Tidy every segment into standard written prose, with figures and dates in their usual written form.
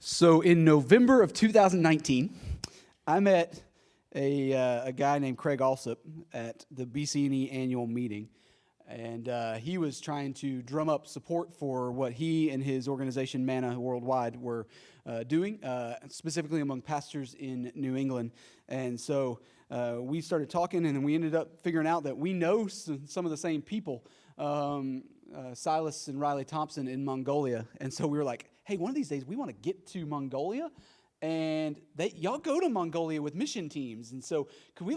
So in November of 2019, I met a guy named Craig Alsup at the BC&E annual meeting, and he was trying to drum up support for what he and his organization Manna worldwide were doing, specifically among pastors in New England. And so we started talking, and then we ended up figuring out that we know some of the same people, Silas and Riley Thompson in Mongolia. And so we were like, hey, one of these days we want to get to Mongolia, and y'all go to Mongolia with mission teams. And so could we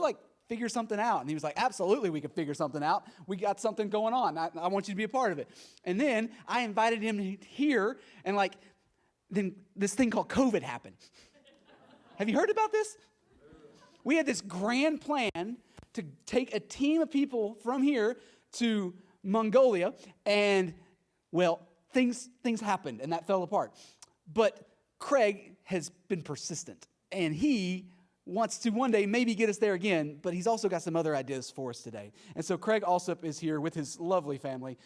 figure something out? And he was like, absolutely, we could figure something out. We got something going on. I want you to be a part of it. And then I invited him here, and then this thing called COVID happened. Have you heard about this? We had this grand plan to take a team of people from here to Mongolia, and well, things happened, and that fell apart. But Craig has been persistent, and he wants to one day maybe get us there again, but he's also got some other ideas for us today. And so Craig Alsup is here with his lovely family.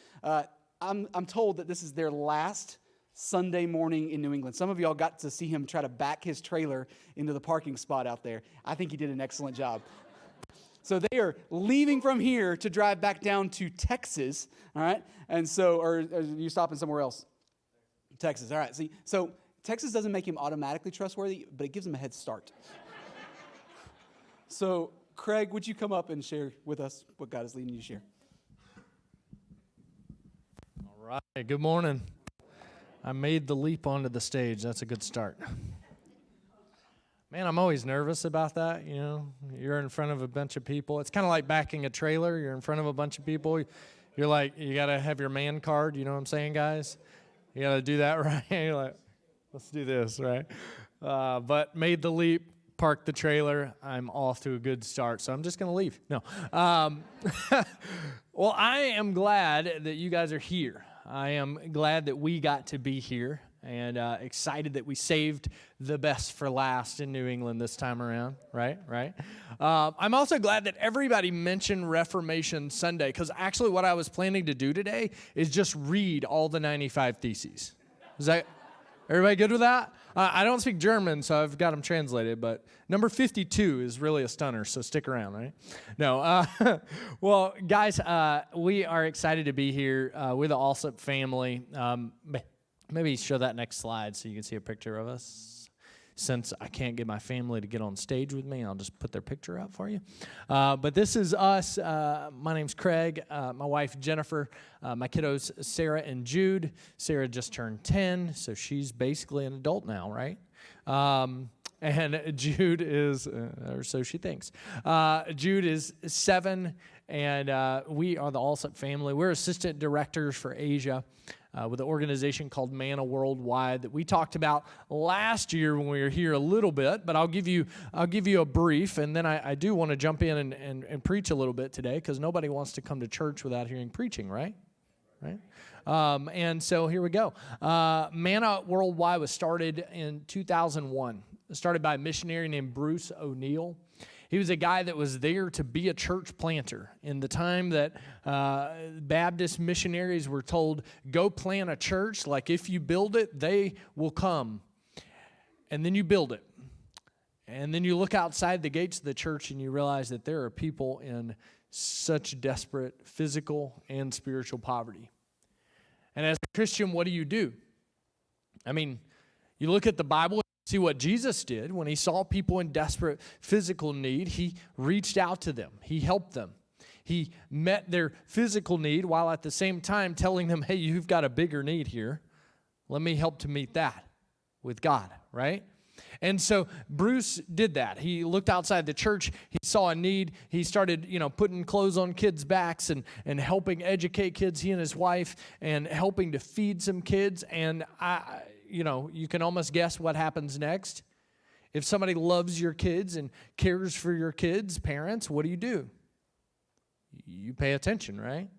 I'm told that this is their last Sunday morning in New England. Some of y'all got to see him try to back his trailer into the parking spot out there. I think he did an excellent job. So they are leaving from here to drive back down to Texas, all right? And so, or are you stopping somewhere else? Texas, all right. See, so Texas doesn't make him automatically trustworthy, but it gives him a head start. So, Craig, would you come up and share with us what God is leading you to share? All right, good morning. I made the leap onto the stage. That's a good start. Man, I'm always nervous about that, you know. You're in front of a bunch of people. It's kind of like backing a trailer. You're in front of a bunch of people. You're like, you got to have your man card, you know what I'm saying, guys? You got to do that right. You're like, let's do this, right? But made the leap, parked the trailer. I'm off to a good start, so I'm just going to leave. No. Well, I am glad that you guys are here. I am glad that we got to be here, and excited that we saved the best for last in New England this time around, right? I'm also glad that everybody mentioned Reformation Sunday, because actually what I was planning to do today is just read all the 95 Theses. Is that everybody good with that? I don't speak German, so I've got them translated, but number 52 is really a stunner, so stick around, right? No. Well, guys, we are excited to be here with the Alsup family. Maybe show that next slide so you can see a picture of us. Since I can't get my family to get on stage with me, I'll just put their picture up for you. But this is us. My name's Craig. My wife, Jennifer. My kiddos, Sarah and Jude. Sarah just turned 10, so she's basically an adult now, right? And Jude is, or so she thinks. Jude is 7, and we are the Alsup family. We're assistant directors for Asia with an organization called Manna Worldwide that we talked about last year when we were here a little bit, but I'll give you a brief, and then I do want to jump in and preach a little bit today, because nobody wants to come to church without hearing preaching, right? And so here we go. Manna Worldwide was started in 2001. Started by a missionary named Bruce O'Neill. He was a guy that was there to be a church planter in the time that Baptist missionaries were told, go plant a church, like if you build it, they will come. And then you build it. And then you look outside the gates of the church and you realize that there are people in such desperate physical and spiritual poverty. And as a Christian, what do? I mean, you look at the Bible, see what Jesus did when he saw people in desperate physical need. He reached out to them. He helped them. He met their physical need while at the same time telling them, hey, you've got a bigger need here. Let me help to meet that with God, right? And so Bruce did that. He looked outside the church. He saw a need. He started, putting clothes on kids' backs and helping educate kids, he and his wife, and helping to feed some kids. And you can almost guess what happens next. If somebody loves your kids and cares for your kids, parents, what do? You pay attention, right?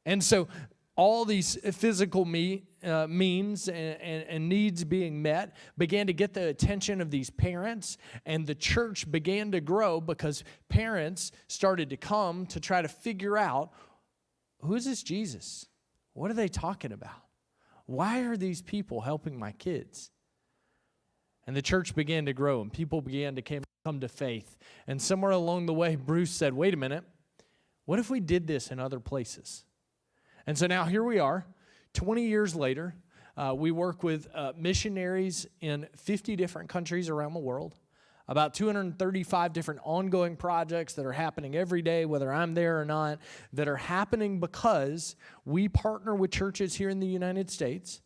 And so all these physical means and needs being met began to get the attention of these parents, and the church began to grow because parents started to come to try to figure out, who is this Jesus? What are they talking about? Why are these people helping my kids? And the church began to grow, and people began to come to faith. And somewhere along the way, Bruce said, wait a minute, what if we did this in other places? And so now here we are, 20 years later. We work with missionaries in 50 different countries around the world, about 235 different ongoing projects that are happening every day, whether I'm there or not, that are happening because we partner with churches here in the United States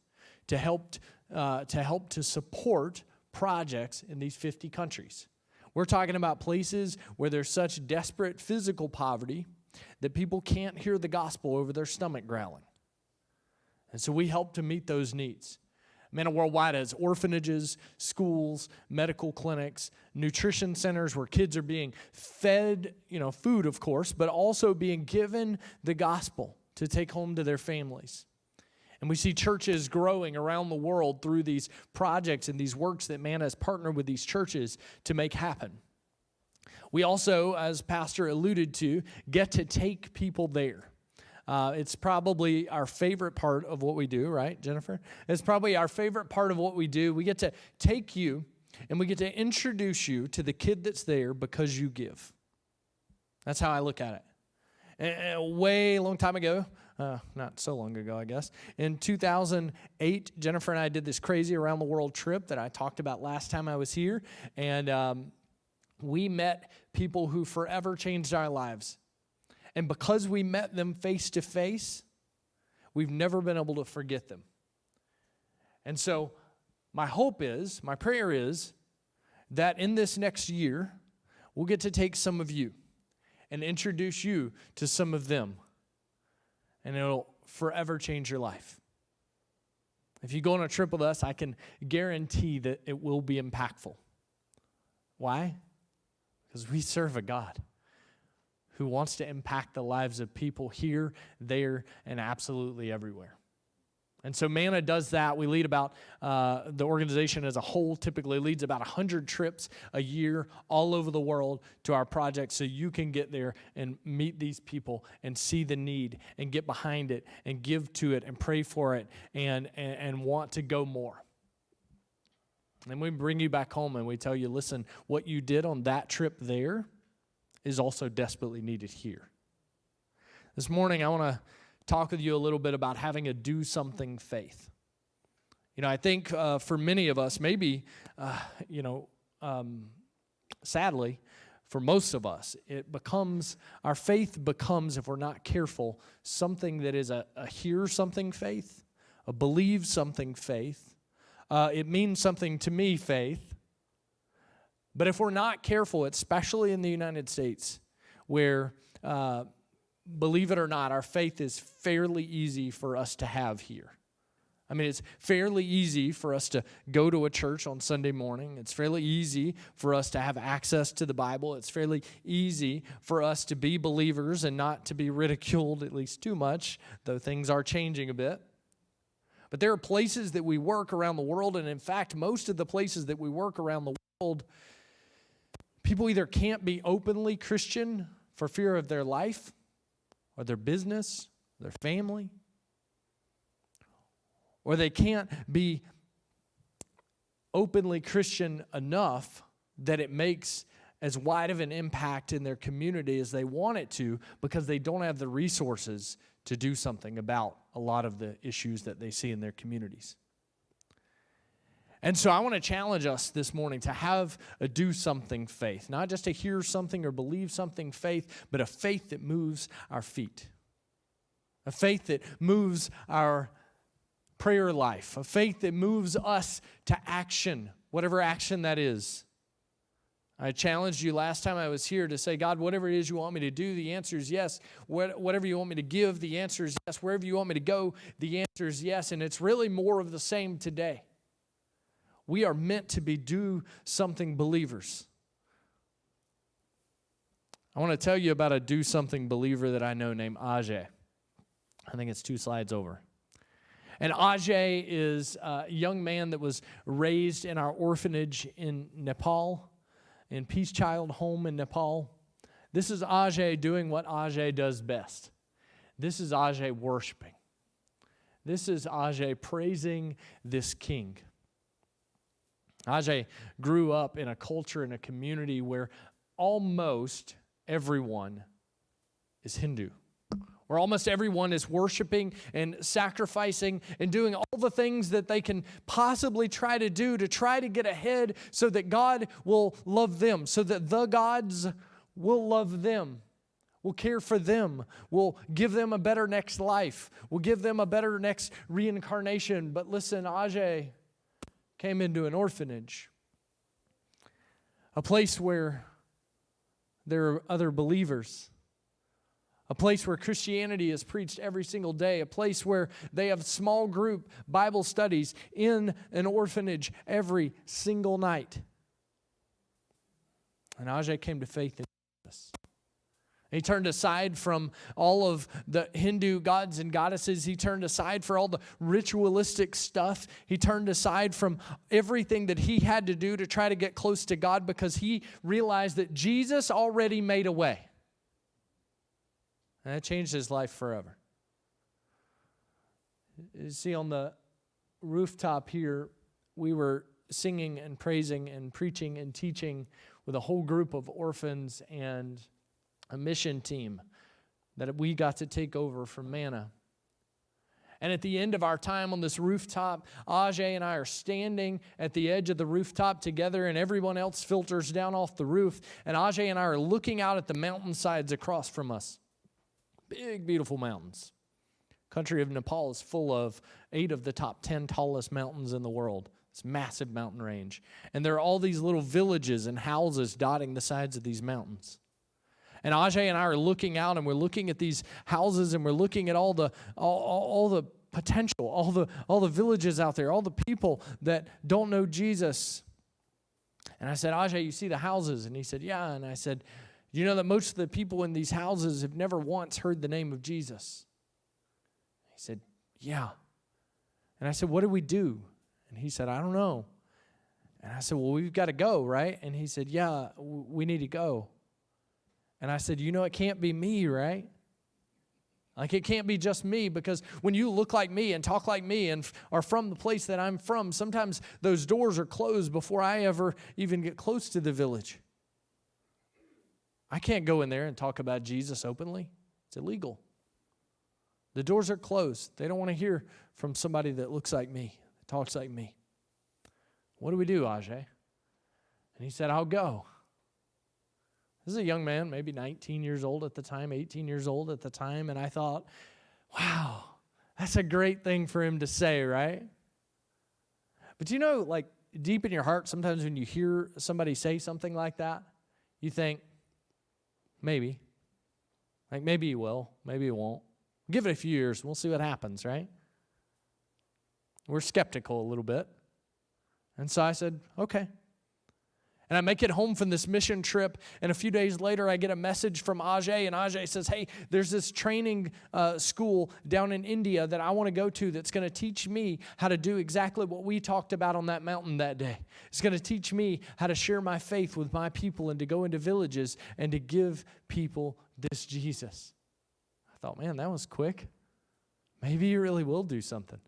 to help to support projects in these 50 countries. We're talking about places where there's such desperate physical poverty that people can't hear the gospel over their stomach growling. And so we help to meet those needs. Manna Worldwide has orphanages, schools, medical clinics, nutrition centers where kids are being fed, food, of course, but also being given the gospel to take home to their families. And we see churches growing around the world through these projects and these works that Manna has partnered with these churches to make happen. We also, as Pastor alluded to, get to take people there. It's probably our favorite part of what we do, right, Jennifer? It's probably our favorite part of what we do. We get to take you and we get to introduce you to the kid that's there because you give. That's how I look at it. And way long time ago, not so long ago, I guess, in 2008, Jennifer and I did this crazy around the world trip that I talked about last time I was here, and we met people who forever changed our lives. And because we met them face to face, we've never been able to forget them. And so my prayer is that in this next year, we'll get to take some of you and introduce you to some of them. And it'll forever change your life. If you go on a trip with us, I can guarantee that it will be impactful. Why? Because we serve a God who wants to impact the lives of people here, there, and absolutely everywhere. And so Manna does that. We lead about, the organization as a whole typically leads about 100 trips a year all over the world to our project so you can get there and meet these people and see the need and get behind it and give to it and pray for it and want to go more. And we bring you back home and we tell you, listen, what you did on that trip there is also desperately needed here. This morning I want to talk with you a little bit about having a do-something faith. I think for many of us, maybe, sadly, for most of us, our faith becomes, if we're not careful, something that is a hear something faith, a believe something faith. It means something to me faith. But if we're not careful, especially in the United States, where believe it or not, our faith is fairly easy for us to have here. I mean, it's fairly easy for us to go to a church on Sunday morning. It's fairly easy for us to have access to the Bible. It's fairly easy for us to be believers and not to be ridiculed, at least too much, though things are changing a bit. But there are places that we work around the world, and in fact, most of the places that we work around the world, people either can't be openly Christian for fear of their life, or their business, their family, or they can't be openly Christian enough that it makes as wide of an impact in their community as they want it to because they don't have the resources to do something about a lot of the issues that they see in their communities. And so I want to challenge us this morning to have a do-something faith, not just a hear something or believe something faith, but a faith that moves our feet, a faith that moves our prayer life, a faith that moves us to action, whatever action that is. I challenged you last time I was here to say, God, whatever it is you want me to do, the answer is yes. Whatever you want me to give, the answer is yes. Wherever you want me to go, the answer is yes. And it's really more of the same today. We are meant to be do-something believers. I want to tell you about a do-something believer that I know named Ajay. I think it's 2 slides over. And Ajay is a young man that was raised in our orphanage in Nepal, in Peace Child Home in Nepal. This is Ajay doing what Ajay does best. This is Ajay worshiping. This is Ajay praising this king. Ajay grew up in a culture, in a community where almost everyone is Hindu, where almost everyone is worshiping and sacrificing and doing all the things that they can possibly try to do to try to get ahead so that God will love them, so that the gods will love them, will care for them, will give them a better next life, will give them a better next reincarnation. But listen, Ajay came into an orphanage, a place where there are other believers, a place where Christianity is preached every single day, a place where they have small group Bible studies in an orphanage every single night. And Ajay came to faith in Jesus. He turned aside from all of the Hindu gods and goddesses. He turned aside for all the ritualistic stuff. He turned aside from everything that he had to do to try to get close to God because he realized that Jesus already made a way. And that changed his life forever. You see, on the rooftop here, we were singing and praising and preaching and teaching with a whole group of orphans and a mission team that we got to take over from Manna. And at the end of our time on this rooftop, Ajay and I are standing at the edge of the rooftop together, and everyone else filters down off the roof. And Ajay and I are looking out at the mountainsides across from us. Big, beautiful mountains. Country of Nepal is full of 8 of the top 10 tallest mountains in the world. It's a massive mountain range. And there are all these little villages and houses dotting the sides of these mountains. And Ajay and I are looking out, and we're looking at these houses, and we're looking at all the potential, all the villages out there, all the people that don't know Jesus. And I said, Ajay, you see the houses? And he said, yeah. And I said, you know that most of the people in these houses have never once heard the name of Jesus? He said, yeah. And I said, what do we do? And he said, I don't know. And I said, well, we've got to go, right? And he said, yeah, we need to go. And I said, you know, it can't be me, right? Like, it can't be just me, because when you look like me and talk like me and are from the place that I'm from, sometimes those doors are closed before I ever even get close to the village. I can't go in there and talk about Jesus openly. It's illegal. The doors are closed. They don't want to hear from somebody that looks like me, that talks like me. What do we do, Ajay? And he said, I'll go. This is a young man, maybe 19 years old at the time, 18 years old at the time, and I thought, wow, that's a great thing for him to say, right? But you know, like, deep in your heart, sometimes when you hear somebody say something like that, you think, maybe. Like, maybe he will, maybe he won't. Give it a few years, we'll see what happens, right? We're skeptical a little bit. And so I said, okay. And I make it home from this mission trip, and a few days later, I get a message from Ajay, and Ajay says, hey, there's this training school down in India that I want to go to that's going to teach me how to do exactly what we talked about on that mountain that day. It's going to teach me how to share my faith with my people and to go into villages and to give people this Jesus. I thought, man, that was quick. Maybe he really will do something.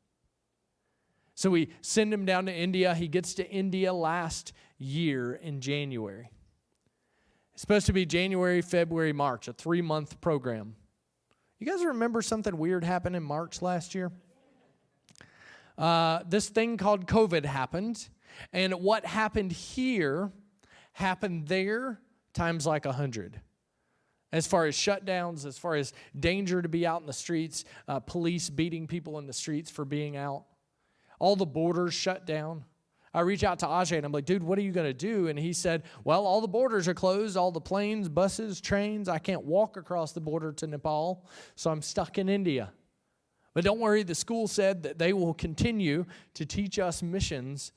So we send him down to India. He gets to India last year in January. It's supposed to be January, February, March, a 3-month program. You guys remember something weird happened in March last year? This thing called COVID happened, and what happened here happened there times like 100. As far as shutdowns, as far as danger to be out in the streets, police beating people in the streets for being out. All the borders shut down. I reach out to Ajay and I'm like, dude, what are you going to do? And he said, well, all the borders are closed, all the planes, buses, trains. I can't walk across the border to Nepal, so I'm stuck in India. But don't worry, the school said that they will continue to teach us missions.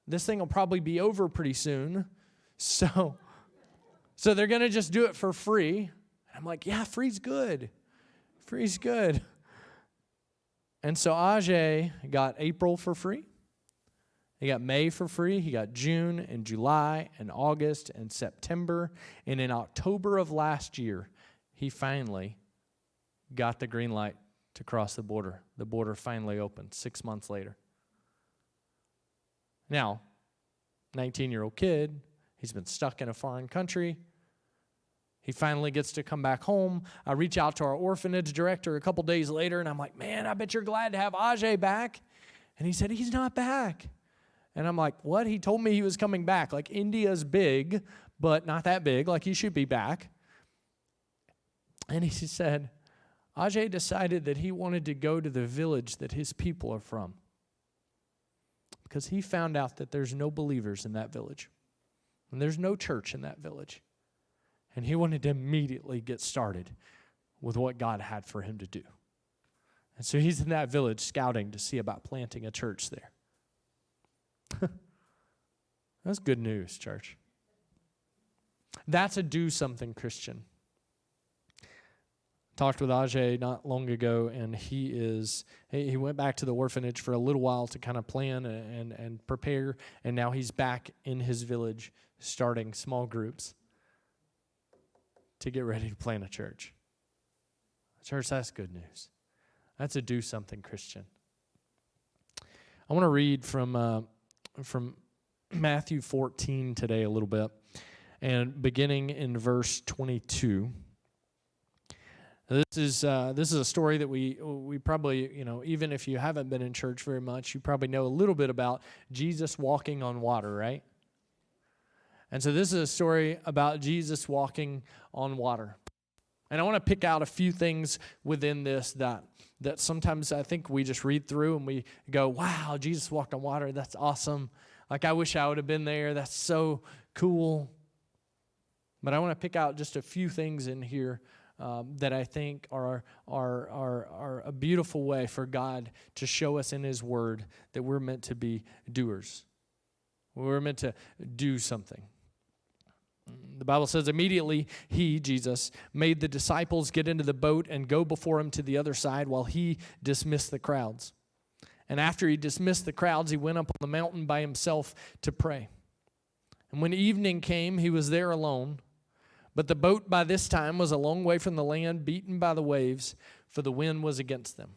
This thing will probably be over pretty soon. So they're going to just do it for free. And I'm like, yeah, free's good. Free's good. And so Ajay got April for free. He got May for free. He got June and July and August and September. And in October of last year, he finally got the green light to cross the border. The border finally opened 6 months later. Now, 19-year-old kid. He's been stuck in a foreign country. He finally gets to come back home. I reach out to our orphanage director a couple days later, and I'm like, man, I bet you're glad to have Ajay back. And he said, he's not back. And I'm like, what? He told me he was coming back. Like, India's big, but not that big. Like, he should be back. And he said, Ajay decided that he wanted to go to the village that his people are from, because he found out that there's no believers in that village. And there's no church in that village. And he wanted to immediately get started with what God had for him to do. And so he's in that village scouting to see about planting a church there. That's good news, church. That's a do something Christian. Talked with Ajay not long ago, and he went back to the orphanage for a little while to kind of plan and prepare, and now he's back in his village starting small groups to get ready to plant a church. Church, that's good news. That's a do something Christian. I want to read from Matthew 14 today a little bit, and beginning in verse 22. This is a story that we probably, even if you haven't been in church very much, you probably know a little bit about Jesus walking on water, right? And so this is a story about Jesus walking on water. And I want to pick out a few things within this that sometimes I think we just read through and we go, wow, Jesus walked on water. That's awesome. Like, I wish I would have been there. That's so cool. But I want to pick out just a few things in here that I think are a beautiful way for God to show us in His Word that we're meant to be doers. We're meant to do something. The Bible says immediately he, Jesus, made the disciples get into the boat and go before him to the other side while he dismissed the crowds. And after he dismissed the crowds, he went up on the mountain by himself to pray. And when evening came, he was there alone. But the boat by this time was a long way from the land, beaten by the waves, for the wind was against them.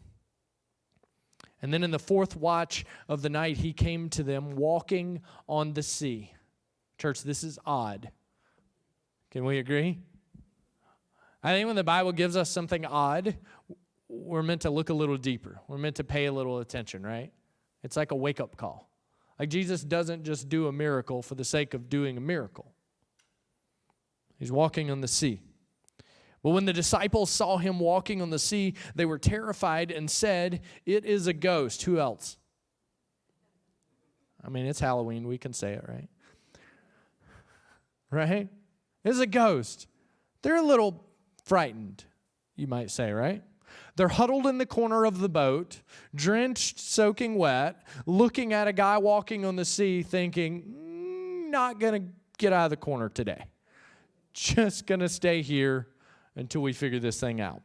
And then in the fourth watch of the night, he came to them walking on the sea. Church, this is odd. Can we agree? I think when the Bible gives us something odd, we're meant to look a little deeper. We're meant to pay a little attention, right? It's like a wake-up call. Like, Jesus doesn't just do a miracle for the sake of doing a miracle. He's walking on the sea. But when the disciples saw him walking on the sea, they were terrified and said, "It is a ghost." Who else? I mean, it's Halloween. We can say it, right? Right? It's a ghost. They're a little frightened, you might say, right? They're huddled in the corner of the boat, drenched, soaking wet, looking at a guy walking on the sea thinking, not going to get out of the corner today. Just going to stay here until we figure this thing out.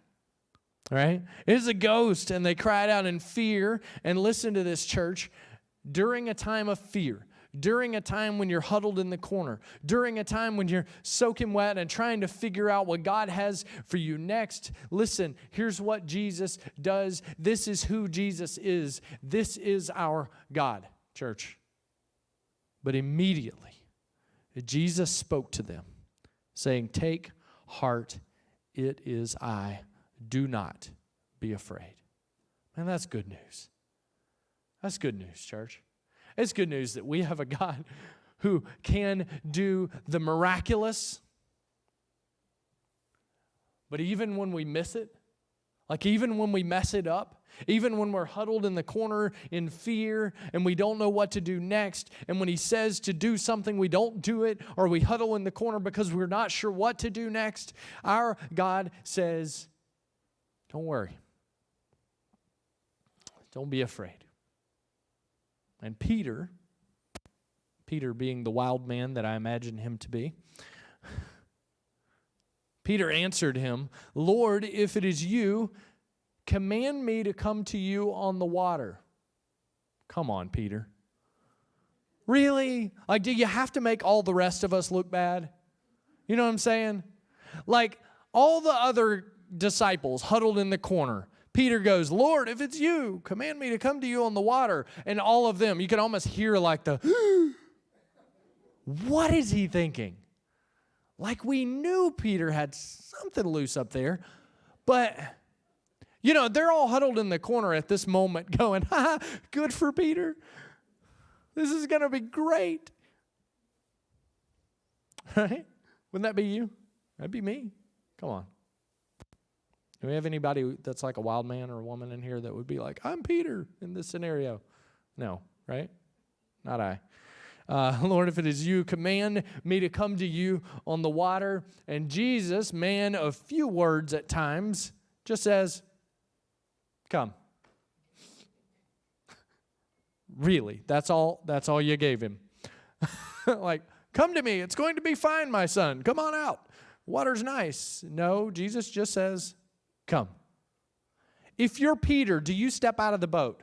Right? It's a ghost, and they cried out in fear. And listen to this, church. During a time of fear, during a time when you're huddled in the corner, during a time when you're soaking wet and trying to figure out what God has for you next, listen, here's what Jesus does. This is who Jesus is. This is our God, church. But immediately, Jesus spoke to them, saying, "Take heart, it is I. Do not be afraid." Man, that's good news. That's good news, church. It's good news that we have a God who can do the miraculous. But even when we miss it, like even when we mess it up, even when we're huddled in the corner in fear and we don't know what to do next, and when he says to do something, we don't do it, or we huddle in the corner because we're not sure what to do next, our God says, don't worry. Don't be afraid. And Peter being the wild man that I imagine him to be, Peter answered him, "Lord, if it is you, command me to come to you on the water." Come on, Peter. Really? Like, do you have to make all the rest of us look bad? You know what I'm saying? Like, all the other disciples huddled in the corner, Peter goes, "Lord, if it's you, command me to come to you on the water." And all of them, you can almost hear like the, What is he thinking? Like, we knew Peter had something loose up there, but, they're all huddled in the corner at this moment going, ha, good for Peter. This is going to be great. Right? Wouldn't that be you? That'd be me. Come on. Do we have anybody that's like a wild man or a woman in here that would be like, I'm Peter in this scenario? No, right? Not I. Lord, if it is you, command me to come to you on the water. And Jesus, man of few words at times, just says, come. Really, that's all you gave him. Like, come to me. It's going to be fine, my son. Come on out. Water's nice. No, Jesus just says, come. If you're Peter, do you step out of the boat?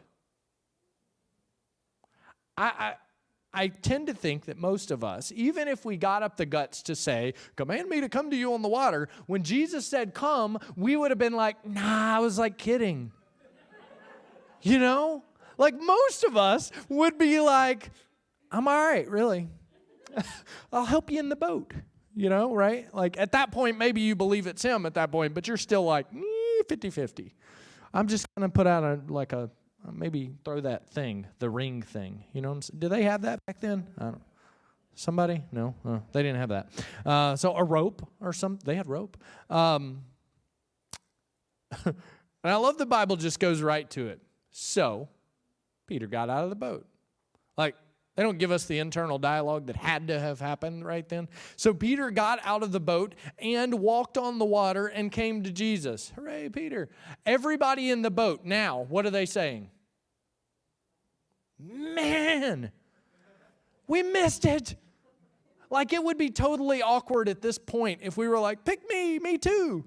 I tend to think that most of us, even if we got up the guts to say, command me to come to you on the water, when Jesus said come, we would have been like, nah, I was like kidding. Like most of us would be like, I'm all right, really. I'll help you in the boat, right? Like at that point, maybe you believe it's him at that point, but you're still like 50-50. I'm just going to put out maybe throw that thing, the ring thing. You know what I'm saying? Did they have that back then? I don't know. Somebody? No, they didn't have that. So a rope or something. They had rope. And I love the Bible just goes right to it. So Peter got out of the boat. Like, they don't give us the internal dialogue that had to have happened right then. So Peter got out of the boat and walked on the water and came to Jesus. Hooray, Peter. Everybody in the boat now, what are they saying? Man, we missed it. Like, it would be totally awkward at this point if we were like, pick me too.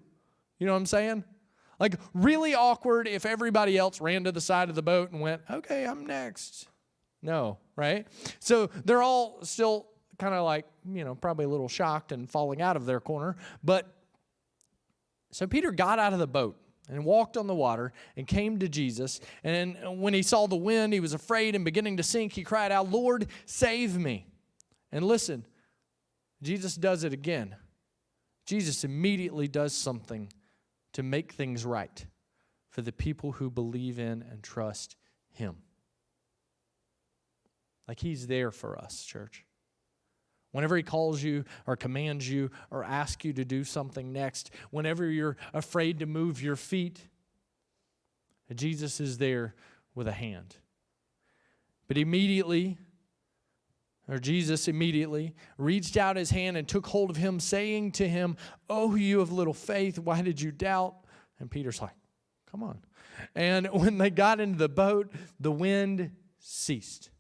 You know what I'm saying? Like, really awkward if everybody else ran to the side of the boat and went, okay, I'm next. No, right? So they're all still kind of like, probably a little shocked and falling out of their corner. But so Peter got out of the boat and walked on the water and came to Jesus. And when he saw the wind, he was afraid and beginning to sink. He cried out, Lord, save me. And listen, Jesus does it again. Jesus immediately does something to make things right for the people who believe in and trust him. Like, he's there for us, church. Whenever he calls you or commands you or asks you to do something next, whenever you're afraid to move your feet, Jesus is there with a hand. But Jesus immediately reached out his hand and took hold of him, saying to him, oh, you of little faith, why did you doubt? And Peter's like, come on. And when they got into the boat, the wind ceased.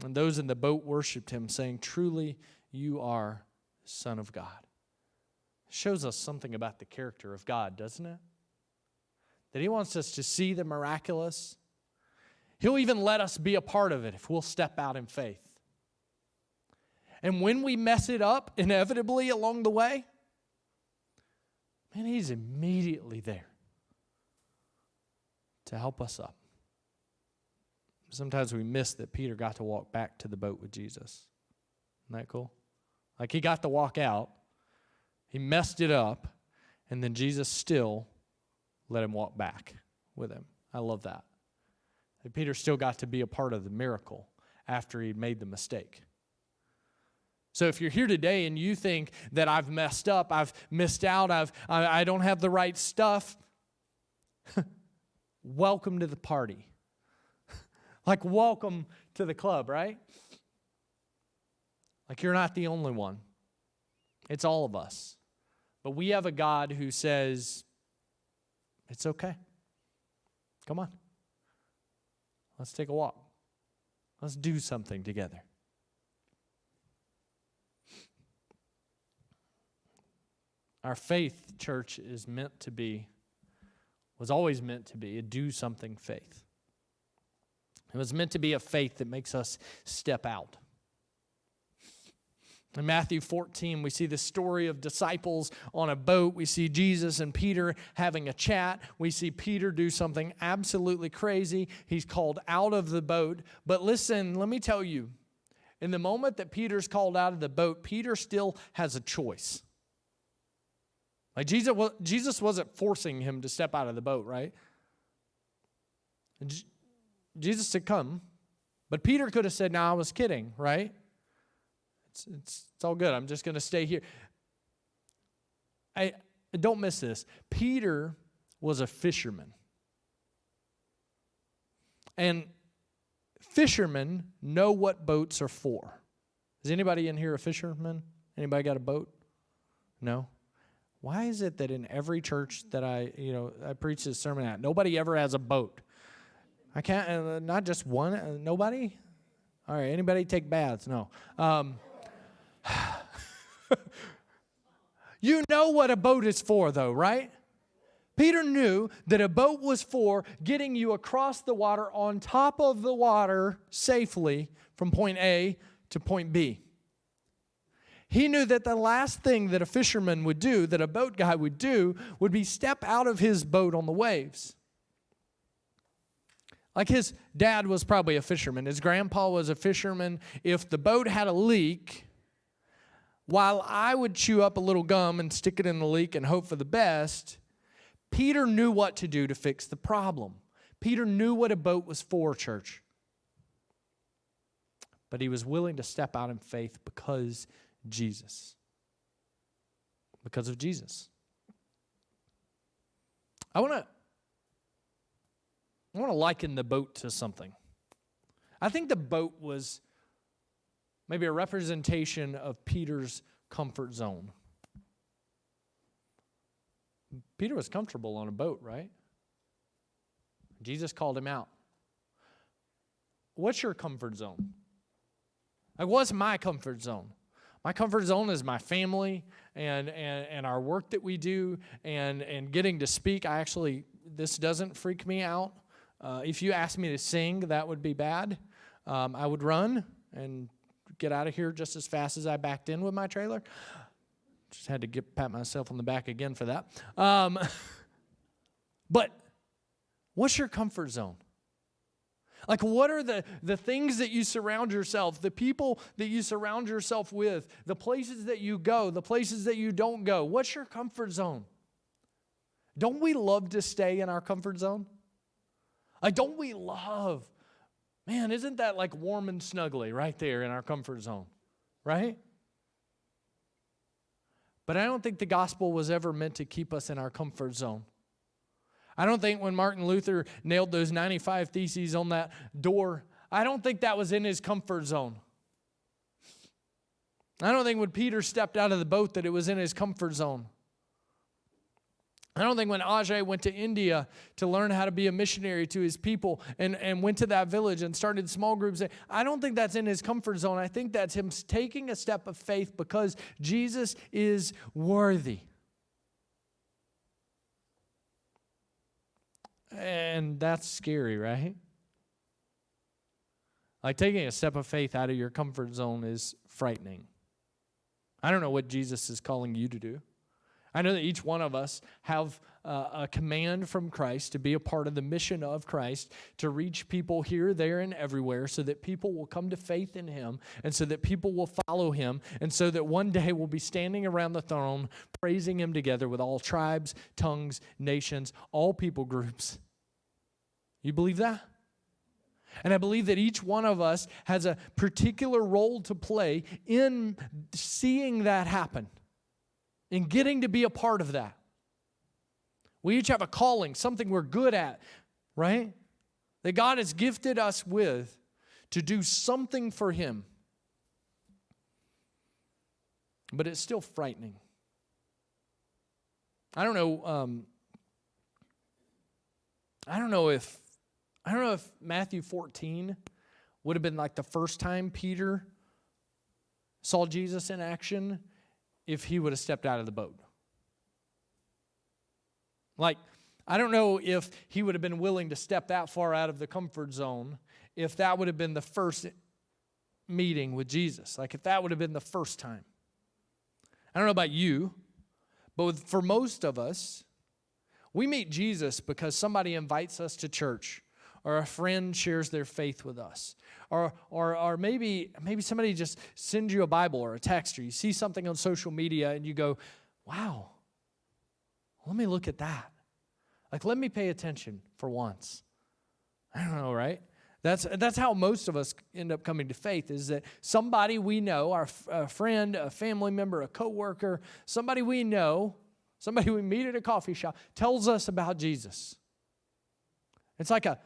And those in the boat worshiped him, saying, truly, you are the Son of God. It shows us something about the character of God, doesn't it? That he wants us to see the miraculous. He'll even let us be a part of it if we'll step out in faith. And when we mess it up, inevitably along the way, man, he's immediately there to help us up. Sometimes we miss that Peter got to walk back to the boat with Jesus. Isn't that cool? Like, he got to walk out, he messed it up, and then Jesus still let him walk back with him. I love that. And Peter still got to be a part of the miracle after he'd made the mistake. So if you're here today and you think that I've messed up, I've missed out, I don't have the right stuff, welcome to the party. Like, welcome to the club, right? Like, you're not the only one. It's all of us. But we have a God who says, it's okay. Come on. Let's take a walk. Let's do something together. Our faith, church, was always meant to be a do something faith. It was meant to be a faith that makes us step out. In Matthew 14, we see the story of disciples on a boat. We see Jesus and Peter having a chat. We see Peter do something absolutely crazy. He's called out of the boat. But listen, let me tell you, in the moment that Peter's called out of the boat, Peter still has a choice. Like Jesus wasn't forcing him to step out of the boat, right? Jesus said, come. But Peter could have said, no, I was kidding, right? It's all good. I'm just going to stay here. Don't miss this. Peter was a fisherman. And fishermen know what boats are for. Is anybody in here a fisherman? Anybody got a boat? No? Why is it that in every church that I preach this sermon at, nobody ever has a boat? I can't, not just one, nobody? All right, anybody take baths? No. You know what a boat is for, though, right? Peter knew that a boat was for getting you across the water on top of the water safely from point A to point B. He knew that the last thing that a fisherman would do, that a boat guy would do, would be step out of his boat on the waves. Like his dad was probably a fisherman. His grandpa was a fisherman. If the boat had a leak, while I would chew up a little gum and stick it in the leak and hope for the best, Peter knew what to do to fix the problem. Peter knew what a boat was for, church. But he was willing to step out in faith because Jesus. Because of Jesus. I want to liken the boat to something. I think the boat was maybe a representation of Peter's comfort zone. Peter was comfortable on a boat, right? Jesus called him out. What's your comfort zone? Like, what's my comfort zone? My comfort zone is my family and our work that we do and getting to speak. This doesn't freak me out. If you asked me to sing, that would be bad. I would run and get out of here just as fast as I backed in with my trailer. Just had to pat myself on the back again for that. But what's your comfort zone? Like, what are the things that you surround yourself, the people that you surround yourself with, the places that you go, the places that you don't go? What's your comfort zone? Don't we love to stay in our comfort zone? Like, don't we love, man, isn't that like warm and snuggly right there in our comfort zone, right? But I don't think the gospel was ever meant to keep us in our comfort zone. I don't think when Martin Luther nailed those 95 theses on that door, I don't think that was in his comfort zone. I don't think when Peter stepped out of the boat that it was in his comfort zone. I don't think when Ajay went to India to learn how to be a missionary to his people and went to that village and started small groups, I don't think that's in his comfort zone. I think that's him taking a step of faith because Jesus is worthy. And that's scary, right? Like, taking a step of faith out of your comfort zone is frightening. I don't know what Jesus is calling you to do. I know that each one of us have a command from Christ to be a part of the mission of Christ, to reach people here, there, and everywhere so that people will come to faith in Him and so that people will follow Him and so that one day we'll be standing around the throne praising Him together with all tribes, tongues, nations, all people groups. You believe that? And I believe that each one of us has a particular role to play in seeing that happen, in getting to be a part of that. We each have a calling, something we're good at, right? That God has gifted us with to do something for Him. But it's still frightening. I don't know if Matthew 14 would have been like the first time Peter saw Jesus in action if he would have stepped out of the boat. Like, I don't know if he would have been willing to step that far out of the comfort zone if that would have been the first meeting with Jesus. Like, if that would have been the first time. I don't know about you, but for most of us, we meet Jesus because somebody invites us to church, or a friend shares their faith with us, or maybe somebody just sends you a Bible or a text, or you see something on social media and you go, wow, let me look at that. Like, let me pay attention for once. I don't know, right? That's how most of us end up coming to faith, is that somebody we know, a friend, a family member, a coworker, somebody we know, somebody we meet at a coffee shop, tells us about Jesus. It's like a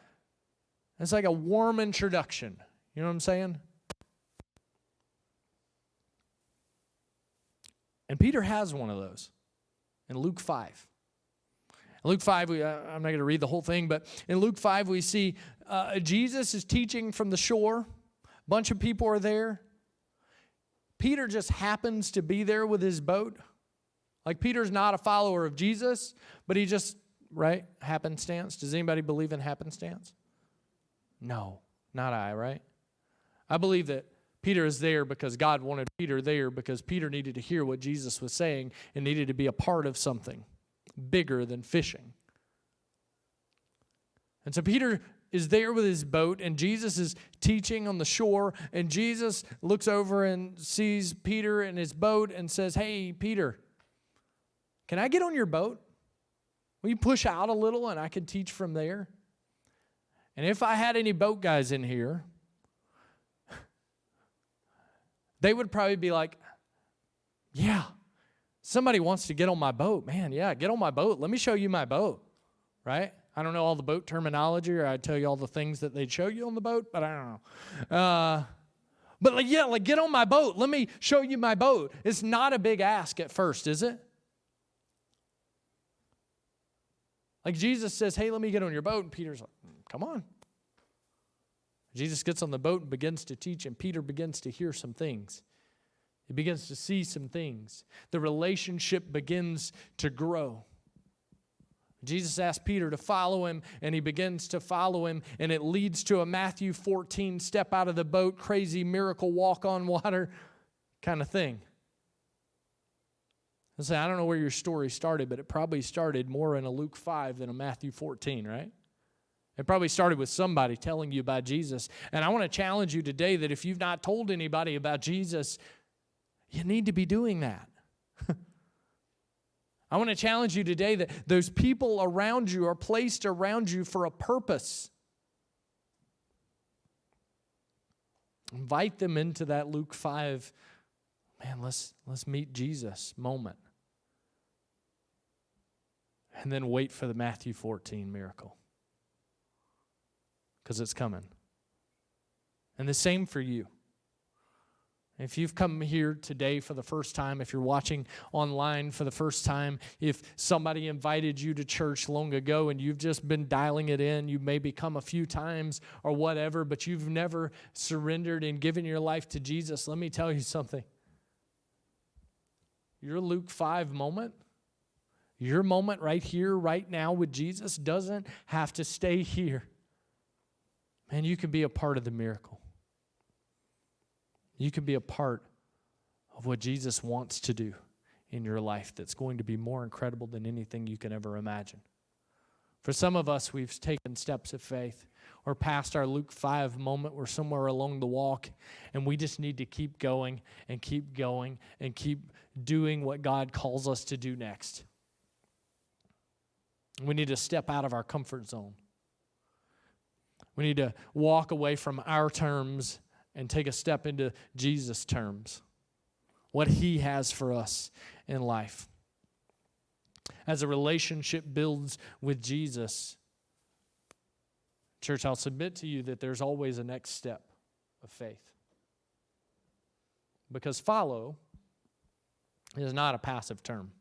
warm introduction. You know what I'm saying? And Peter has one of those in Luke 5. In Luke 5, I'm not going to read the whole thing, but in Luke 5 we see Jesus is teaching from the shore. A bunch of people are there. Peter just happens to be there with his boat. Like, Peter's not a follower of Jesus, but he just, right, happenstance. Does anybody believe in happenstance? No, not I, right? I believe that Peter is there because God wanted Peter there, because Peter needed to hear what Jesus was saying and needed to be a part of something bigger than fishing. And so Peter is there with his boat, and Jesus is teaching on the shore, and Jesus looks over and sees Peter in his boat and says, hey, Peter, can I get on your boat? Will you push out a little and I can teach from there? And if I had any boat guys in here, they would probably be like, yeah, somebody wants to get on my boat. Man, yeah, get on my boat. Let me show you my boat, right? I don't know all the boat terminology, or I'd tell you all the things that they'd show you on the boat, but I don't know. But get on my boat. Let me show you my boat. It's not a big ask at first, is it? Like, Jesus says, hey, let me get on your boat. And Peter's like, come on. Jesus gets on the boat and begins to teach, and Peter begins to hear some things. He begins to see some things. The relationship begins to grow. Jesus asked Peter to follow him, and he begins to follow him, and it leads to a Matthew 14 step out of the boat, crazy miracle walk on water kind of thing. I don't know where your story started, but it probably started more in a Luke 5 than a Matthew 14, right? It probably started with somebody telling you about Jesus. And I want to challenge you today that if you've not told anybody about Jesus, you need to be doing that. I want to challenge you today that those people around you are placed around you for a purpose. Invite them into that Luke 5, man, let's meet Jesus moment. And then wait for the Matthew 14 miracle, because it's coming. And the same for you. If you've come here today for the first time, if you're watching online for the first time, if somebody invited you to church long ago and you've just been dialing it in, you may come a few times or whatever, but you've never surrendered and given your life to Jesus, let me tell you something. Your Luke 5 moment, your moment right here, right now with Jesus doesn't have to stay here. Man, you can be a part of the miracle. You can be a part of what Jesus wants to do in your life that's going to be more incredible than anything you can ever imagine. For some of us, we've taken steps of faith. We're past our Luke 5 moment. We're somewhere along the walk, and we just need to keep going and keep going and keep doing what God calls us to do next. We need to step out of our comfort zone. We need to walk away from our terms and take a step into Jesus' terms, what he has for us in life. As a relationship builds with Jesus, church, I'll submit to you that there's always a next step of faith. Because follow is not a passive term.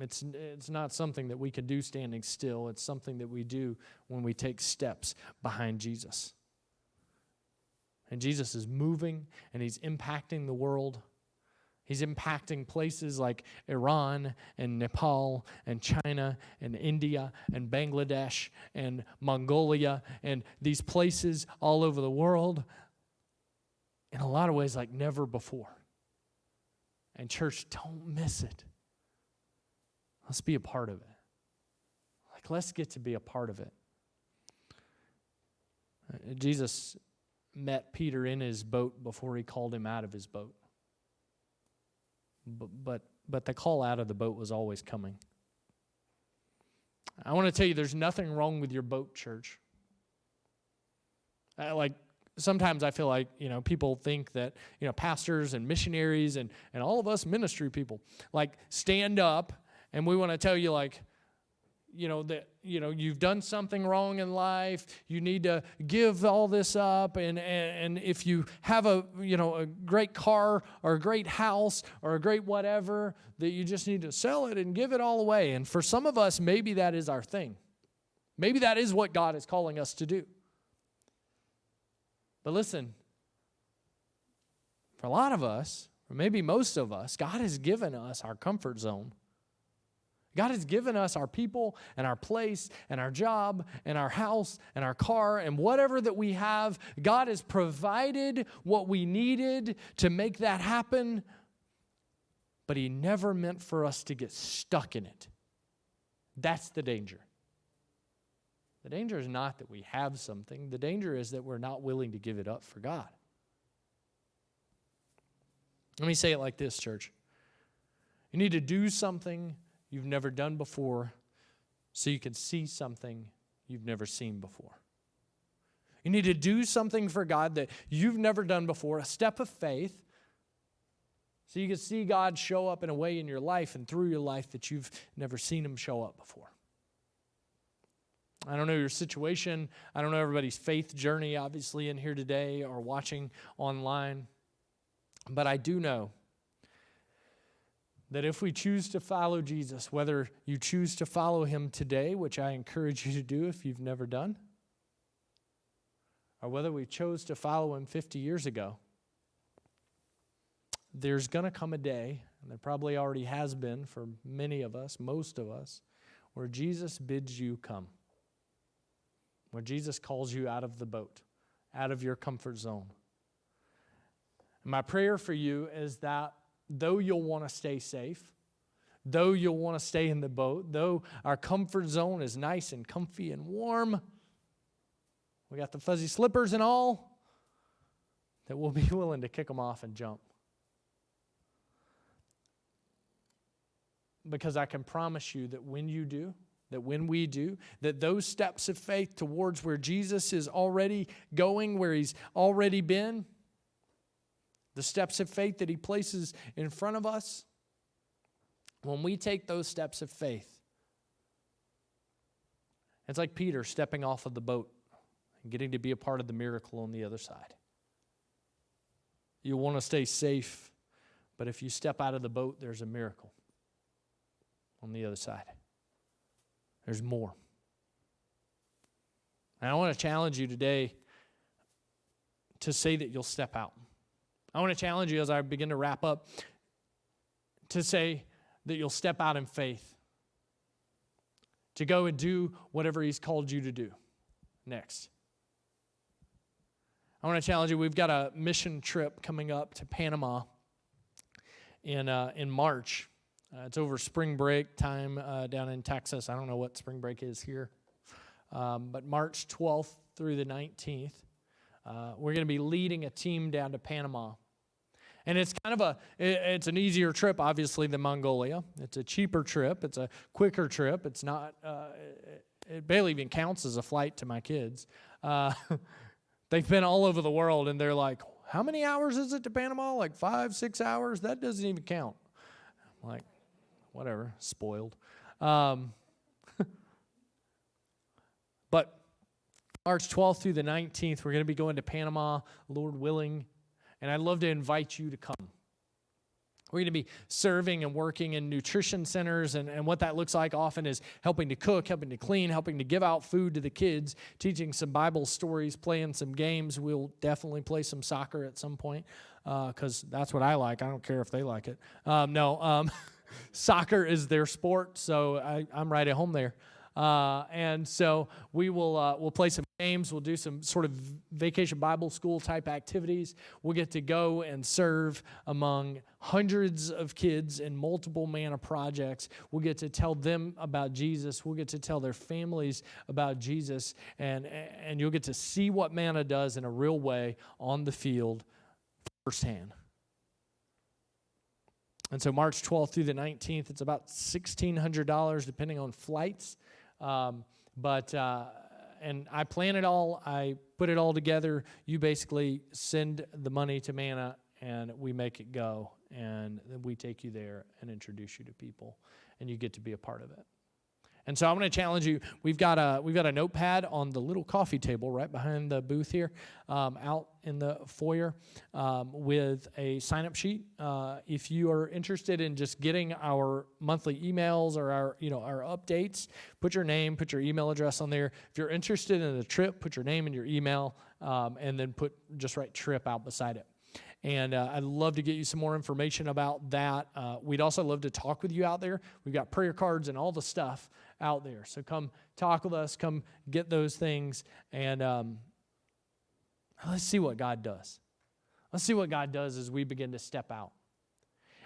It's not something that we can do standing still. It's something that we do when we take steps behind Jesus. And Jesus is moving, and he's impacting the world. He's impacting places like Iran and Nepal and China and India and Bangladesh and Mongolia and these places all over the world in a lot of ways like never before. And church, don't miss it. Let's be a part of it. Let's get to be a part of it. Jesus met Peter in his boat before he called him out of his boat. But the call out of the boat was always coming. I want to tell you, there's nothing wrong with your boat, church. Sometimes I feel like, people think that, pastors and missionaries and all of us ministry people, stand up and we want to tell you, that, you've done something wrong in life. You need to give all this up. And if you have a great car or a great house or a great whatever, that you just need to sell it and give it all away. And for some of us, maybe that is our thing. Maybe that is what God is calling us to do. But listen, for a lot of us, or maybe most of us, God has given us our comfort zone. God has given us our people and our place and our job and our house and our car and whatever that we have. God has provided what we needed to make that happen, but He never meant for us to get stuck in it. That's the danger. The danger is not that we have something. The danger is that we're not willing to give it up for God. Let me say it like this, church. You need to do something you've never done before so you can see something you've never seen before. You need to do something for God that you've never done before, a step of faith, so you can see God show up in a way in your life and through your life that you've never seen Him show up before. I don't know your situation. I don't know everybody's faith journey, obviously, in here today or watching online. But I do know that if we choose to follow Jesus, whether you choose to follow Him today, which I encourage you to do if you've never done, or whether we chose to follow Him 50 years ago, there's going to come a day, and there probably already has been for many of us, most of us, where Jesus bids you come. Where Jesus calls you out of the boat, out of your comfort zone. And my prayer for you is that though you'll want to stay safe, though you'll want to stay in the boat, though our comfort zone is nice and comfy and warm, we got the fuzzy slippers and all, that we'll be willing to kick them off and jump. Because I can promise you that when you do, that when we do, that those steps of faith towards where Jesus is already going, where He's already been, the steps of faith that He places in front of us, when we take those steps of faith, it's like Peter stepping off of the boat and getting to be a part of the miracle on the other side. You want to stay safe, but if you step out of the boat, there's a miracle on the other side. There's more. And I want to challenge you today to say that you'll step out. I want to challenge you as I begin to wrap up to say that you'll step out in faith, to go and do whatever He's called you to do next. I want to challenge you. We've got a mission trip coming up to Panama in March. It's over spring break time down in Texas. I don't know what spring break is here. But March 12th through the 19th, we're going to be leading a team down to Panama. And it's kind of it's an easier trip, obviously, than Mongolia. It's a cheaper trip. It's a quicker trip. It's not, it barely even counts as a flight to my kids. They've been all over the world, and they're like, how many hours is it to Panama? Like 5-6 hours? That doesn't even count. I'm like, whatever, spoiled. But March 12th through the 19th, we're going to be going to Panama, Lord willing, and I'd love to invite you to come. We're going to be serving and working in nutrition centers, and what that looks like often is helping to cook, helping to clean, helping to give out food to the kids, teaching some Bible stories, playing some games. We'll definitely play some soccer at some point because that's what I like. I don't care if they like it. Soccer is their sport, so I'm right at home there. And so we'll play some games. We'll do some sort of vacation Bible school type activities. We'll get to go and serve among hundreds of kids in multiple Manna projects. We'll get to tell them about Jesus. We'll get to tell their families about Jesus. And you'll get to see what Manna does in a real way on the field firsthand. And so March 12th through the 19th, it's about $1,600 depending on flights. And I plan it all. I put it all together. You basically send the money to Manna, and we make it go. And then we take you there and introduce you to people, and you get to be a part of it. And so I'm going to challenge you. We've got a notepad on the little coffee table right behind the booth here, out in the foyer, with a sign-up sheet. If you are interested in just getting our monthly emails or our updates, put your name, put your email address on there. If you're interested in a trip, put your name and your email, and then just write trip out beside it. And I'd love to get you some more information about that. We'd also love to talk with you out there. We've got prayer cards and all the stuff out there. So come talk with us. Come get those things. And let's see what God does. Let's see what God does as we begin to step out.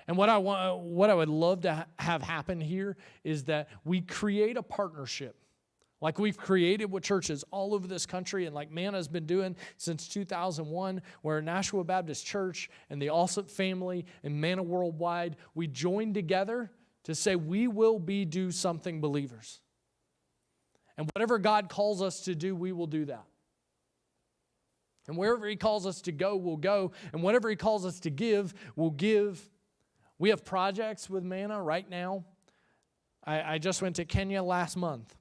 And what I would love to have happen here is that we create a partnership. Like we've created with churches all over this country, and like Manna's been doing since 2001, where Nashua Baptist Church and the Alsup Family and Manna Worldwide, we joined together to say we will do something believers. And whatever God calls us to do, we will do that. And wherever He calls us to go, we'll go. And whatever He calls us to give, we'll give. We have projects with Manna right now. I just went to Kenya last month.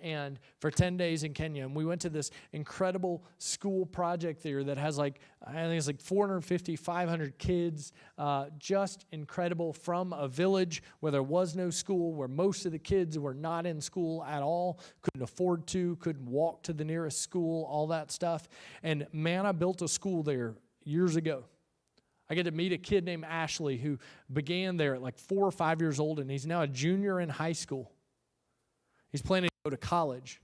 And for 10 days in Kenya, and we went to this incredible school project there that has I think it's 450, 500 kids, just incredible, from a village where there was no school, where most of the kids were not in school at all, couldn't afford to, couldn't walk to the nearest school, all that stuff. And Manna built a school there years ago. I get to meet a kid named Ashley who began there at 4 or 5 years old, and he's now a junior in high school. He's planning to go to college.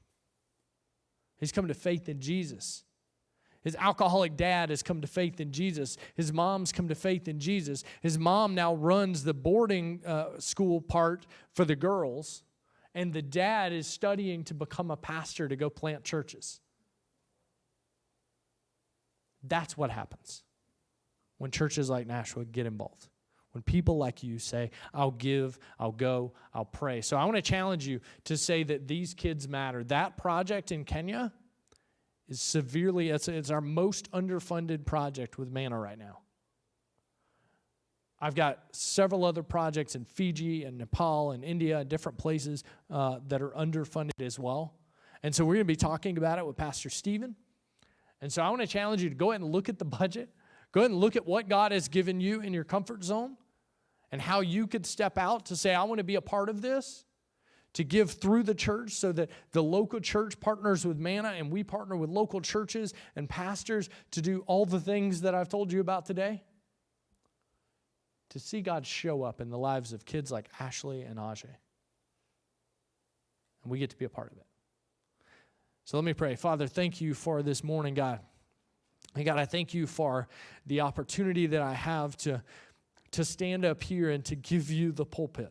He's come to faith in Jesus. His alcoholic dad has come to faith in Jesus. His mom's come to faith in Jesus. His mom now runs the boarding school part for the girls, and the dad is studying to become a pastor to go plant churches. That's what happens when churches like Nashua get involved. When people like you say, I'll give, I'll go, I'll pray. So I want to challenge you to say that these kids matter. That project in Kenya is severely, it's our most underfunded project with Manna right now. I've got several other projects in Fiji and Nepal and India and different places that are underfunded as well. And so we're going to be talking about it with Pastor Stephen. And so I want to challenge you to go ahead and look at the budget. Go ahead and look at what God has given you in your comfort zone and how you could step out to say, I want to be a part of this, to give through the church so that the local church partners with Manna and we partner with local churches and pastors to do all the things that I've told you about today. To see God show up in the lives of kids like Ashley and Ajay. And we get to be a part of it. So let me pray. Father, thank you for this morning, God. And God, I thank you for the opportunity that I have to stand up here and to give you the pulpit.